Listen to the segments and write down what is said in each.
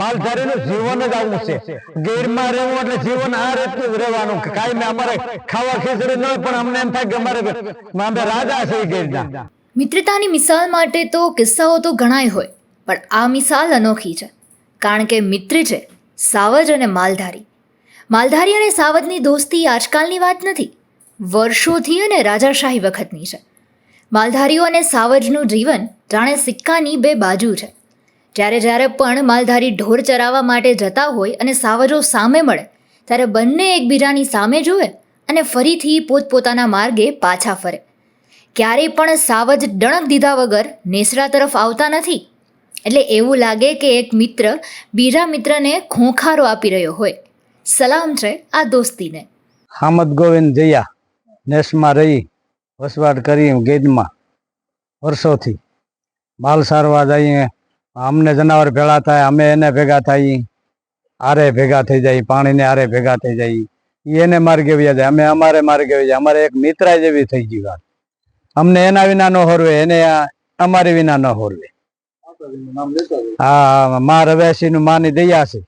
માલધારીનું જીવન જ આવું છે. ગીરમાં રહેવું એટલે જીવન આ રીતનું જ રહેવાનું. કાંઈ અમારે ખાવા ખીચડી ન હોય પણ અમને એમ થાય કે અમારે રાજા છે ગીરના. મિત્રતાની મિસાલ માટે તો કિસ્સાઓ તો ઘણાય હોય, પણ આ મિસાલ અનોખી છે. કારણ કે મિત્ર છે સાવજ અને માલધારી. માલધારી અને સાવજની દોસ્તી આજકાલની વાત નથી, વર્ષોથી અને રાજાશાહી વખતની છે. માલધારીઓ અને સાવજનું જીવન જાણે સિક્કાની બે બાજુ છે. જ્યારે પણ માલધારી ઢોર ચરાવવા માટે જતા હોય અને સાવજો સામે મળે, ત્યારે બંને એકબીજાની સામે જુએ અને ફરીથી પોતપોતાના માર્ગે પાછા ફરે. ક્યારેય પણ સાવજ ડણક દીધા વગર નેસડા તરફ આવતા નથી. એટલે એવું લાગે કે એક મિત્ર બીજા મિત્રને ખોંખારો આપી રહ્યો હોય. સલામ છે આ દોસ્તીને. હામદ ગોવિંદ જયા નેસમાં રહી વસવાટ કરી ગેદમાં વર્ષોથી. માલ સારવા જઈએ, અમને જનાવર ભેળા થાય, અમે એને ભેગા થઈ, આરે ભેગા થઈ જાય, પાણીને આરે ભેગા થઈ જાય. એને માર્ગે વ્યા જાય, અમે અમારે માર્ગે વ્યા જાય. અમારે એક મિત્ર જેવી થઈ ગઈ વાત. અમને એના વિના ન હોરવે, એને અમારી વિના ન હોરવે. હા, મા રવેશી નું માની દયા છે.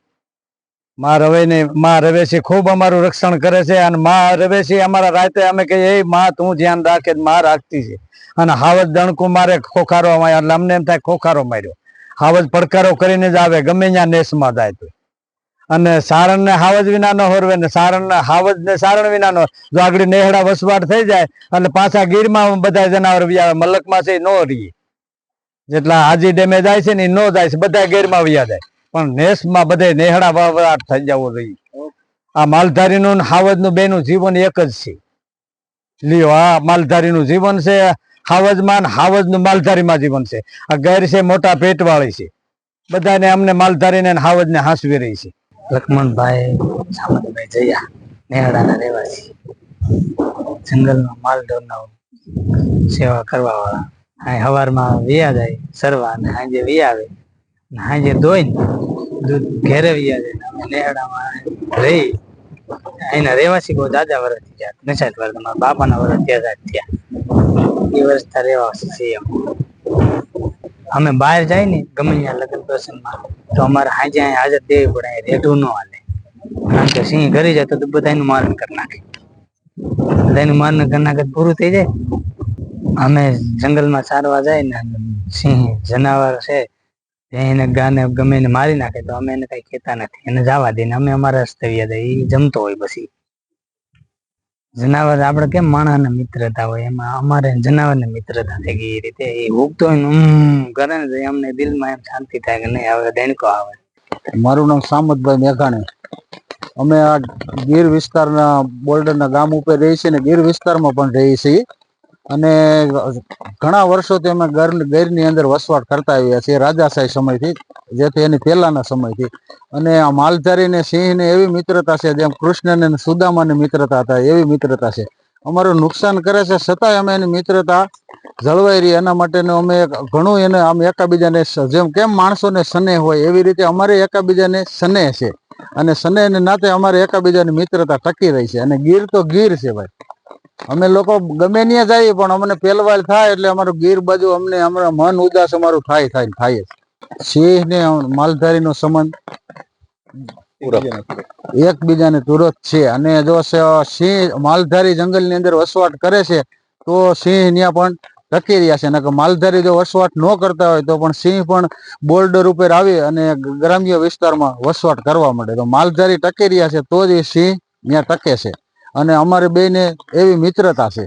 મા રવેશી ખૂબ અમારું રક્ષણ કરે છે. અને મા રવેશી અમારા રાતે અમે કહીએ એ મા તું ધ્યાન રાખે, મા રાખતી છે. અને હાવજ દણકું મારે ખોખારો માર્યો એટલે અમને એમ થાય ખોખારો માર્યો. હાવજ પડકારો કરીને જ આવે ગમે ત્યાં નેસમાં જાય તો. અને સારણ ને હાવજ વિના ન હોરવે ને હાવજ ને સારણ વિના ન. જો આગળ નેહડા વસવાટ થઈ જાય એટલે પાછા ગીરમાં બધા જનાવર વ્યા મલકમાં છે ન રહીએ. જેટલા હાજી ડેમે જાય છે ને એ ન જાય છે, બધા ગીરમાં વ્યા જાય. પણ નેસમાં બધે નેહડા વસવાટ થઈ જવો જોઈએ. આ માલધારીનું હાવજનું બેનું જીવન એક જ છે. લ્યો, આ માલધારીનું જીવન છે હાવજમાં, હાવજનું માલધારીમાં જીવન છે. આ ગેર છે મોટા પેટ વાળી છે. બધાને અમને માલધારીને હાવજને હાંસવી રહી છે. લક્ષ્મણભાઈ સામંતભાઈ જયા નેહડાના રહેવાસી, જંગલમાં માલઢોરના સેવા કરવા વાળા. અહીં સવારમાં વિયા જાય સરવા અને સાંજે વિયા આવે, સાંજે ધોઈને દૂધ ઘેરે વિયા જાય. નેહડામાં રહી અહીંના રહેવાસી બહુ દાદા વર્ષ થયા, 59 વર્ષ. મારા બાપાના વર્ષ થયા. એ વર્ષ રહેવાસી છીએ અમે. બહાર જાય ને ગમે ત્યાં લગ્ન પ્રસંગમાં તો અમારે હાજે અહીં હાજર દેવી પડે, રેઢું ન હાલે. કારણ કે સિંહ ઘરી જાય તો બધા એનું મારણ કરી નાખે. બધાનું મારણ કરી નાખે પૂરું થઈ જાય. અમે જંગલમાં ચારવા જાય ને સિંહ જનાવર છે એને ગાને ગમે એને મારી નાખે તો અમે એને કઈ કહેતા નથી, એને જવા દઈને અમે અમારા રસ્તે વ્યા જાય. એ જમતો હોય. પછી જનાવર આપણે કેમ માણસને મિત્રતા હોય, એમાં અમારે જનાવર ને મિત્રતા થઈ ગઈ. એ રીતે એ ઉગતો હોય ને કરે ને અમને દિલમાં એમ શાંતિ થાય કે નહીં હવે દેણકો આવે. મારું નામ સામતભાઈ મેઘાણી. અમે આ ગીર વિસ્તારના બોર્ડરના ગામ ઉપર રહીએ છીએ ને ગીર વિસ્તારમાં પણ રહીએ છીએ. અને ઘણા વર્ષોથી અમે ગીરની અંદર વસવાટ કરતા આવ્યા છીએ, રાજાશાહી સમયથી, જેથી એની પહેલાના સમયથી. અને આ માલધારી ને સિંહ ને એવી મિત્રતા છે જેમ કૃષ્ણ ને સુદામાની મિત્રતા હતા એવી મિત્રતા છે. અમારું નુકસાન કરે છે છતાંય અમે એની મિત્રતા જળવાઈ રહી. એના માટેનું અમે ઘણું એને આમ એકાબીજાને જેમ કેમ માણસોને સ્નેહ હોય એવી રીતે અમારે એકાબીજાને સ્નેહ છે. અને સ્નેહને નાતે અમારે એકાબીજાની મિત્રતા ટકી રહી છે. અને ગીર તો ગીર છે ભાઈ. અમે લોકો ગમે ત્યાં જઈએ પણ અમને પેલવાલ થાય એટલે અમારું ગીર બાજુ અમને અમારા મન ઉદાસ અમારું થાય. સિંહ ને માલધારી નો સંબંધ એકબીજાને તુરત છે. અને જો સિંહ માલધારી જંગલ ની અંદર વસવાટ કરે છે તો સિંહ ત્યાં પણ ટકી રહ્યા છે. નકર માલધારી જો વસવાટ ન કરતા હોય તો પણ સિંહ પણ બોર્ડર ઉપર આવી અને ગ્રામ્ય વિસ્તારમાં વસવાટ કરવા માંડે. તો માલધારી ટકી રહ્યા છે તો જ એ સિંહ ત્યાં ટકે છે. અને અમારે બેને એવી મિત્રતા છે.